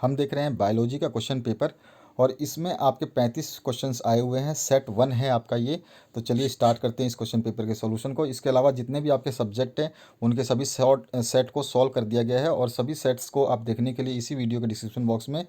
हम देख रहे हैं बायोलॉजी का क्वेश्चन पेपर और इसमें आपके 35 क्वेश्चंस आए हुए हैं। सेट 1 है आपका ये। तो चलिए स्टार्ट करते हैं इस क्वेश्चन पेपर के सॉल्यूशन को। इसके अलावा जितने भी आपके सब्जेक्ट हैं उनके सभी सेट को सॉल्व कर दिया गया है और सभी सेट्स को आप देखने के लिए इसी वीडियो के डिस्क्रिप्शन बॉक्स में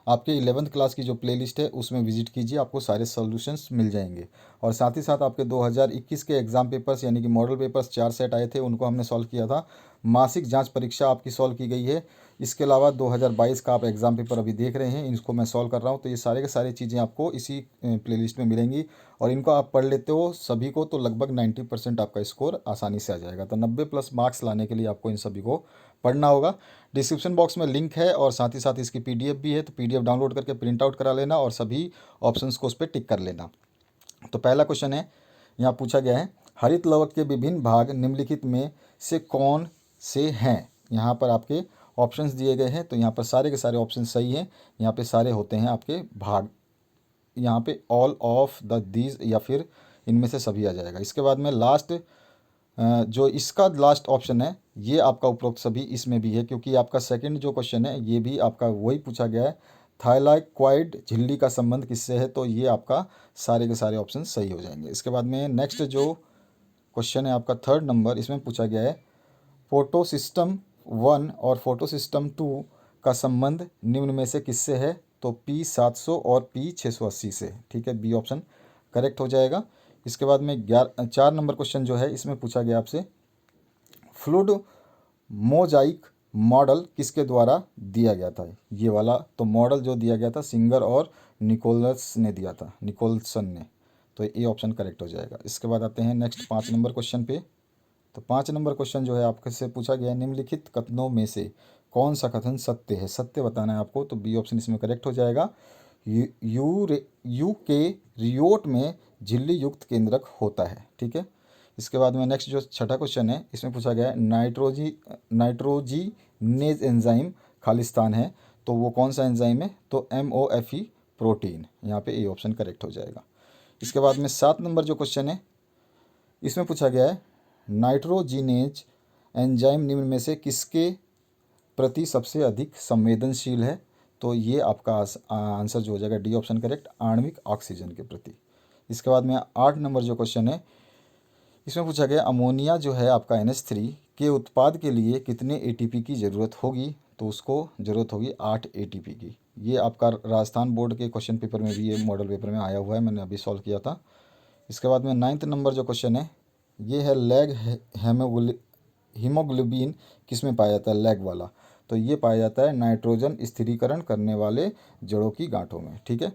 आपके 11th क्लास की जो प्लेलिस्ट है उसमें विजिट कीजिए, आपको सारे सॉल्यूशंस मिल जाएंगे। और साथ ही साथ आपके 2021 के एग्ज़ाम पेपर्स यानी कि मॉडल पेपर्स 4 सेट आए थे, उनको हमने सॉल्व किया था। मासिक जांच परीक्षा आपकी सॉल्व की गई है। इसके अलावा 2022 का आप एग्ज़ाम पेपर अभी देख रहे हैं, इसको मैं सॉल्व कर रहा हूँ। तो ये सारे के सारी चीज़ें आपको इसी प्लेलिस्ट में मिलेंगी और इनको आप पढ़ लेते हो सभी को तो लगभग 90% आपका स्कोर आसानी से आ जाएगा। तो 90+ मार्क्स लाने के लिए आपको इन सभी को पढ़ना होगा। डिस्क्रिप्शन बॉक्स में लिंक है और साथ ही साथ इसकी पीडीएफ भी है, तो पीडीएफ डाउनलोड करके प्रिंट आउट करा लेना और सभी ऑप्शंस को उस पर टिक कर लेना। तो पहला क्वेश्चन है, यहाँ पूछा गया है हरित लवक के विभिन्न भाग निम्नलिखित में से कौन से हैं। यहाँ पर आपके ऑप्शंस दिए गए हैं, तो यहाँ पर सारे के सारे ऑप्शन सही हैं। यहाँ पे सारे होते हैं आपके भाग, यहाँ पे ऑल ऑफ द दीज या फिर इनमें से सभी आ जाएगा। इसके बाद में लास्ट जो इसका लास्ट ऑप्शन है ये आपका उपरोक्त सभी इसमें भी है, क्योंकि आपका सेकंड जो क्वेश्चन है ये भी आपका वही पूछा गया है, थायलाइक्वाइड झिल्ली का संबंध किससे है। तो ये आपका सारे के सारे ऑप्शन सही हो जाएंगे। इसके बाद में नेक्स्ट जो क्वेश्चन है आपका थर्ड नंबर, इसमें पूछा गया है फोटोसिस्टम 1 और फोटोसिस्टम 2 का संबंध निम्न में से किससे है। तो P700 और P680 से। ठीक है, बी ऑप्शन करेक्ट हो जाएगा। इसके बाद में 4 नंबर क्वेश्चन जो है इसमें पूछा गया आपसे फ्लूड मोजाइक मॉडल किसके द्वारा दिया गया था। ये वाला तो मॉडल जो दिया गया था सिंगर और निकोलस ने दिया था, निकोलसन ने। तो ये ऑप्शन करेक्ट हो जाएगा। इसके बाद आते हैं नेक्स्ट 5 नंबर क्वेश्चन पे। तो 5 नंबर क्वेश्चन जो है आपके से पूछा गया है निम्नलिखित कथनों में से कौन सा कथन सत्य है। सत्य बताना है आपको, तो बी ऑप्शन इसमें करेक्ट हो जाएगा। यू के रियोट में झिल्ली युक्त केंद्रक होता है। ठीक है। इसके बाद में नेक्स्ट जो छठा क्वेश्चन है इसमें पूछा गया है नाइट्रोजीनेज एंजाइम खालिस्तान है, तो वो कौन सा एंजाइम है। तो MOFE प्रोटीन। यहाँ पे ए ऑप्शन करेक्ट हो जाएगा। इसके बाद में 7 नंबर जो क्वेश्चन है इसमें पूछा गया है नाइट्रोजीनेज एंजाइम निम्न में से किसके प्रति सबसे अधिक संवेदनशील है। तो ये आपका आंसर जो हो जाएगा डी ऑप्शन करेक्ट, आणविक ऑक्सीजन के प्रति। इसके बाद में 8 नंबर जो क्वेश्चन है इसमें पूछा गया अमोनिया जो है आपका NH3 के उत्पाद के लिए कितने ATP की ज़रूरत होगी। तो उसको ज़रूरत होगी 8 ATP की। ये आपका राजस्थान बोर्ड के क्वेश्चन पेपर में भी, ये मॉडल पेपर में आया हुआ है, मैंने अभी सॉल्व किया था। इसके बाद में 9th नंबर जो क्वेश्चन है ये है लैग हीमोग्लोबिन किस में पाया जाता है, लैग वाला। तो ये पाया जाता है नाइट्रोजन स्थिरीकरण करने वाले जड़ों की गांठों में। ठीक है।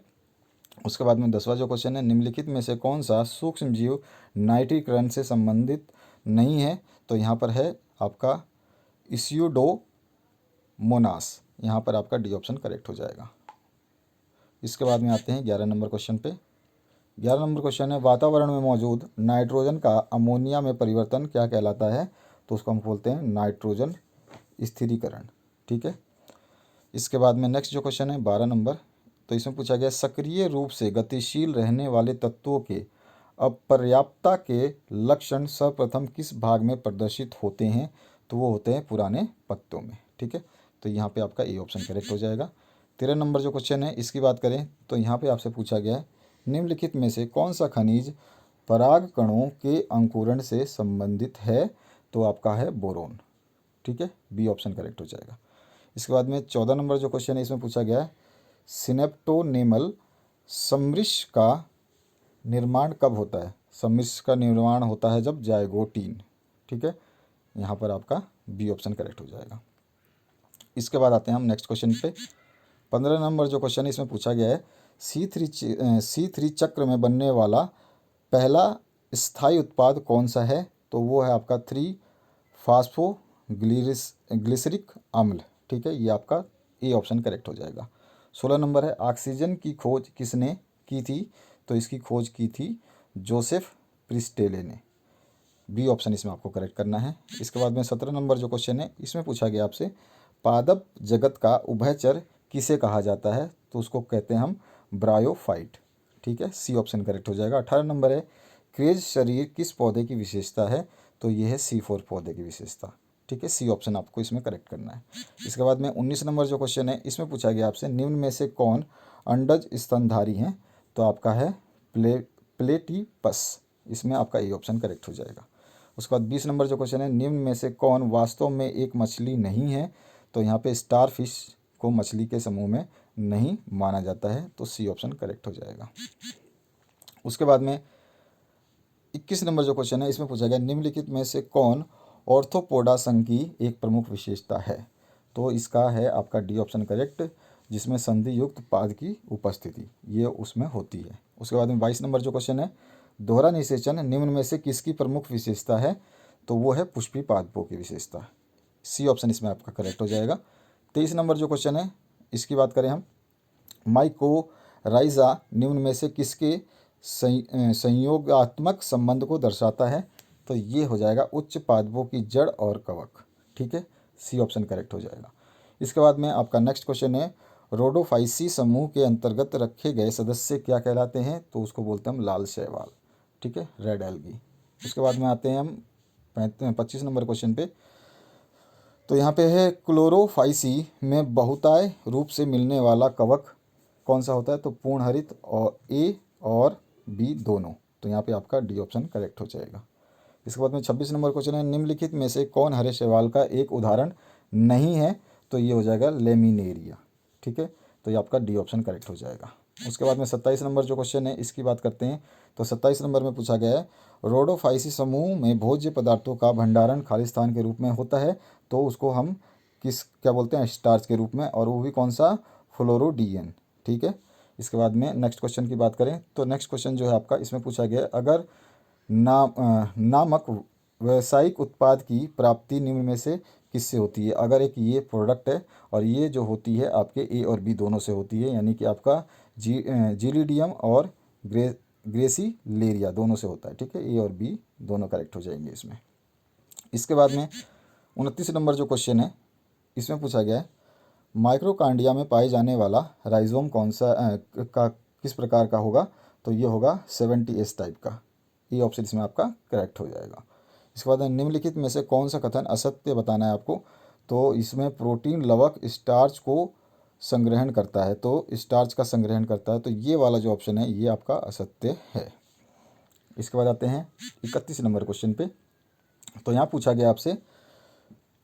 उसके बाद में 10वां जो क्वेश्चन है निम्नलिखित में से कौन सा सूक्ष्म जीव नाइट्रीकरण से संबंधित नहीं है। तो यहाँ पर है आपका इस्यूडोमोनास। यहाँ पर आपका डी ऑप्शन करेक्ट हो जाएगा। इसके बाद में आते हैं 11 नंबर क्वेश्चन पे। 11 नंबर क्वेश्चन है वातावरण में मौजूद नाइट्रोजन का अमोनिया में परिवर्तन क्या कहलाता है। तो उसको हम बोलते हैं नाइट्रोजन स्थिरीकरण। ठीक है। इसके बाद में नेक्स्ट जो क्वेश्चन है 12 नंबर, तो इसमें पूछा गया सक्रिय रूप से गतिशील रहने वाले तत्वों के अपर्याप्तता के लक्षण सर्वप्रथम किस भाग में प्रदर्शित होते हैं। तो वो होते हैं पुराने पत्तों में। ठीक है। तो यहाँ पे आपका ए ऑप्शन करेक्ट हो जाएगा। 13 नंबर जो क्वेश्चन है इसकी बात करें तो यहाँ पे आपसे पूछा गया है निम्नलिखित में से कौन सा खनिज पराग कणों के अंकुरण से संबंधित है। तो आपका है बोरोन। ठीक है, बी ऑप्शन करेक्ट हो जाएगा। इसके बाद में 14 नंबर जो क्वेश्चन है इसमें पूछा गया है सिनेप्टोनेमल समृष का निर्माण कब होता है। समृष का निर्माण होता है जब जायगोटीन। ठीक है, यहाँ पर आपका बी ऑप्शन करेक्ट हो जाएगा। इसके बाद आते हैं हम नेक्स्ट क्वेश्चन पे। 15 नंबर जो क्वेश्चन है इसमें पूछा गया है C3 चक्र में बनने वाला पहला स्थायी उत्पाद कौन सा है। तो वो है आपका 3 फास्फोग्लिसरिक अम्ल। ठीक है, ये आपका ए ऑप्शन करेक्ट हो जाएगा। 16 नंबर है ऑक्सीजन की खोज किसने की थी। तो इसकी खोज की थी जोसेफ प्रिस्टेले ने। बी ऑप्शन इसमें आपको करेक्ट करना है। इसके बाद में 17 नंबर जो क्वेश्चन है इसमें पूछा गया आपसे पादप जगत का उभयचर किसे कहा जाता है। तो उसको कहते हैं हम ब्रायोफाइट। ठीक है, सी ऑप्शन करेक्ट हो जाएगा। 18 नंबर है क्रेज शरीर किस पौधे की विशेषता है। तो ये है C4 पौधे की विशेषता। ठीक है, सी ऑप्शन आपको इसमें करेक्ट करना है। इसके बाद में 19 नंबर जो क्वेश्चन है, इसमें पूछा गया आपसे निम्न में से कौन अंडज स्तनधारी हैं, तो आपका है प्लेटिपस, इसमें आपका ए ऑप्शन करेक्ट हो जाएगा। उसके बाद 20 नंबर जो क्वेश्चन है, निम्न में से कौन वास्तव में एक मछली नहीं है, तो यहाँ पे स्टार फिश को मछली के समूह में नहीं माना जाता है, तो सी ऑप्शन करेक्ट हो जाएगा। उसके बाद में 21 नंबर जो क्वेश्चन है, इसमें पूछा गया निम्नलिखित में से कौन ऑर्थोपोडा संघ की एक प्रमुख विशेषता है, तो इसका है आपका डी ऑप्शन करेक्ट, जिसमें संधि युक्त पाद की उपस्थिति ये उसमें होती है। उसके बाद में 22 नंबर जो क्वेश्चन है, दोहरा निषेचन निम्न में से किसकी प्रमुख विशेषता है, तो वो है पुष्पी पादपों की विशेषता, सी ऑप्शन इसमें आपका करेक्ट हो जाएगा। 23 नंबर जो क्वेश्चन है, इसकी बात करें हम, माइकोराइजा निम्न में से किसके संयोगात्मक संबंध को दर्शाता है, तो ये हो जाएगा उच्च पादपों की जड़ और कवक, ठीक है, सी ऑप्शन करेक्ट हो जाएगा। इसके बाद में आपका नेक्स्ट क्वेश्चन है, रोडोफाइसी समूह के अंतर्गत रखे गए सदस्य क्या कहलाते हैं, तो उसको बोलते हैं हम लाल शैवाल, ठीक है, रेड एल्गी। उसके बाद में आते हैं हम 25 नंबर क्वेश्चन पे, तो यहाँ पे है क्लोरोफाइसी में बहुताय रूप से मिलने वाला कवक कौन सा होता है, तो पूर्ण हरित और ए और बी दोनों, तो यहाँ पे आपका डी ऑप्शन करेक्ट हो जाएगा। इसके बाद में 26 नंबर क्वेश्चन है, निम्नलिखित में से कौन हरे शैवाल का एक उदाहरण नहीं है, तो ये हो जाएगा लेमिनेरिया, ठीक है, तो ये आपका डी ऑप्शन करेक्ट हो जाएगा। उसके बाद में 27 नंबर जो क्वेश्चन है, इसकी बात करते हैं, तो 27 नंबर में पूछा गया है, रोडोफाइसी समूह में भोज्य पदार्थों का भंडारण खालिस्तान के रूप में होता है, तो उसको हम क्या बोलते हैं, स्टार्च के रूप में, और वो भी कौन सा, फ्लोरोडियन, ठीक है। इसके बाद में नेक्स्ट क्वेश्चन की बात करें, तो नेक्स्ट क्वेश्चन जो है आपका, इसमें पूछा गया है, अगर नामक व्यावसायिक उत्पाद की प्राप्ति निम्न में से किससे होती है, अगर एक ये प्रोडक्ट है और ये जो होती है आपके ए और बी दोनों से होती है, यानी कि आपका जीलिडियम और ग्रेसिलेरिया दोनों से होता है, ठीक है, ए और बी दोनों करेक्ट हो जाएंगे इसमें। इसके बाद में 29 नंबर जो क्वेश्चन है, इसमें पूछा गया है, माइक्रोकांडिया में पाए जाने वाला राइजोम कौन सा किस प्रकार का होगा, तो ये होगा 70S टाइप का, ये ऑप्शन इसमें आपका करेक्ट हो जाएगा। इसके बाद निम्नलिखित में से कौन सा कथन असत्य बताना है आपको, तो इसमें प्रोटीन लवक स्टार्च को संग्रहण करता है, तो स्टार्च का संग्रहण करता है, तो ये वाला जो ऑप्शन है ये आपका असत्य है। इसके बाद आते हैं 31 नंबर क्वेश्चन पे, तो यहाँ पूछा गया आपसे,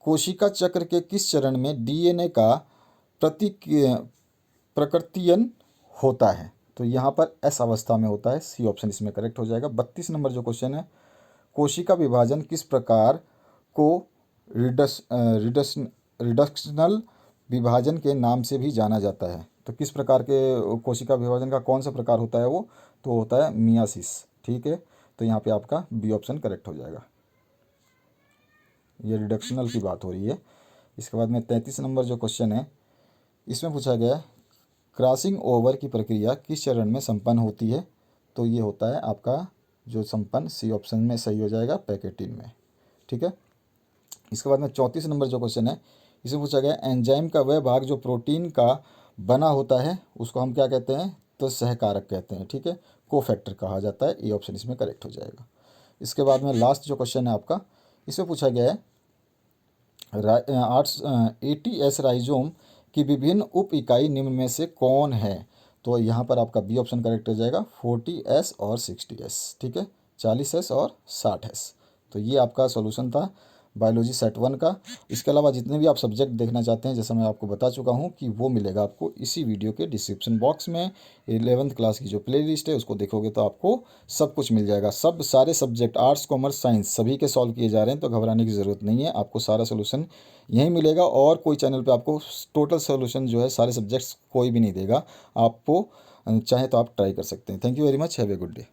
कोशिका चक्र के किस चरण में डीएनए का प्रकृतियन होता है, तो यहाँ पर एस अवस्था में होता है, सी ऑप्शन इसमें करेक्ट हो जाएगा। 32 नंबर जो क्वेश्चन है, कोशिका विभाजन किस प्रकार को रिडक्शनल विभाजन के नाम से भी जाना जाता है, तो किस प्रकार के कोशिका विभाजन का कौन सा प्रकार होता है वो, तो होता है मियासिस, ठीक है, तो यहाँ पे आपका बी ऑप्शन करेक्ट हो जाएगा, ये रिडक्शनल की बात हो रही है। इसके बाद में 33 नंबर जो क्वेश्चन है, इसमें पूछा गया है, क्रॉसिंग ओवर की प्रक्रिया किस चरण में संपन्न होती है, तो ये होता है आपका जो संपन्न, सी ऑप्शन में सही हो जाएगा, पैकेटिन में, ठीक है। इसके बाद में 34 नंबर जो क्वेश्चन है, इसमें पूछा गया एंजाइम का वह भाग जो प्रोटीन का बना होता है उसको हम क्या कहते हैं, तो सहकारक कहते हैं, ठीक है, कोफैक्टर कहा जाता है, ये ऑप्शन इसमें करेक्ट हो जाएगा। इसके बाद में लास्ट जो क्वेश्चन है आपका, इसमें पूछा गया है 80S राइजोम की विभिन्न उप इकाई निम्न में से कौन है, तो यहाँ पर आपका बी ऑप्शन करेक्ट हो जाएगा, 40S और 60S, ठीक है, 40S और 60S, तो ये आपका सॉल्यूशन था बायोलॉजी सेट 1 का। इसके अलावा जितने भी आप सब्जेक्ट देखना चाहते हैं, जैसा मैं आपको बता चुका हूँ कि वो मिलेगा आपको इसी वीडियो के डिस्क्रिप्शन बॉक्स में। 11th क्लास की जो प्ले लिस्ट है उसको देखोगे तो आपको सब कुछ मिल जाएगा, सब सारे सब्जेक्ट आर्ट्स कॉमर्स साइंस सभी के सॉल्व किए जा रहे हैं, तो घबराने की ज़रूरत नहीं है, आपको सारा सोल्यूशन यहीं मिलेगा, और कोई चैनल पर आपको टोटल सोल्यूशन जो है सारे सब्जेक्ट्स कोई भी नहीं देगा, आपको चाहे तो आप ट्राई कर सकते हैं। Thank you very much, have a good day.